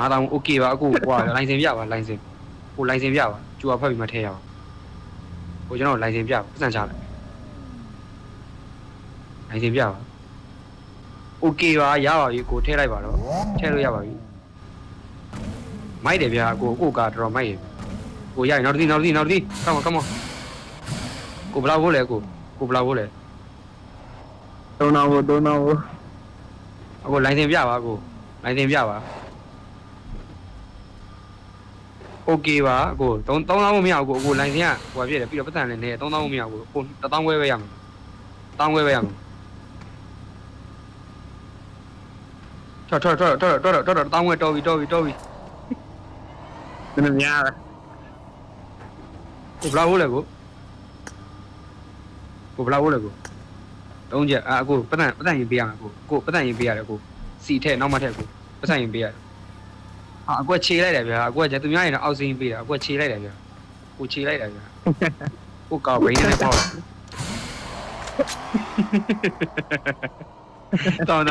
9000 โอเคပါအခုဟိုလိုင်စင်ပြပါလိုင်စင်ကိုလိုင်စင်ပြပါကျူပါဖတ်ပြီးမှထည့်ရအောင်ကိုကျွန်တော်လိုင်စင်ပြပါပတ်စံချလိုက်လိုင်စင်ပြပါโอเคပါရပါပြီကိုထည့်လိုက်ပါတော့ထည့်လို့ရပါပြီမိုက်တယ်ဗျာကိုကာတော်တော်မိုက်ရကိုရရင်နောက်တစ်ခါcome on ကိုဘလောက်ဖို့လဲကိုဘလောက်ဖို့လဲ တုံးအောင်ကိုအခုလိုင်စင်ပြပါကိုလိုင်စင်ပြပါโอเคပါကို3000မမရဘူးကိုလိုင်စင်ကဟိုပြည့်တယ်ပြီးတော့ပတ်စံလည်းနေ3000မမရဘူးကို1000ခွဲပဲရမယ်1000ခွဲပဲရမယ်ထွက်1000ခွဲတော်ပြီနည်းများလား ကိုဘလောက်ဖို့လဲကိုဘလောက်ဖို့လဲကိုတုံးချက်အခုပတ်စံရင်ပေးရမယ်ကိုပတ်စံရင်ပေးရတယ်ကိုစီထက်နောက်မှထက်ကိုပတ်စံရင်ပေးရတယ်အခုခြေလိုက်တယ်ဗျာအခုကသူများရင်တော့အောက်စင်းပေးတာအခုခြေလိုက်တယ်ဗျာကိုခြေလိုက်တယ်ဗျာကိုကောက်ဘိန်းနဲ့ပေါ့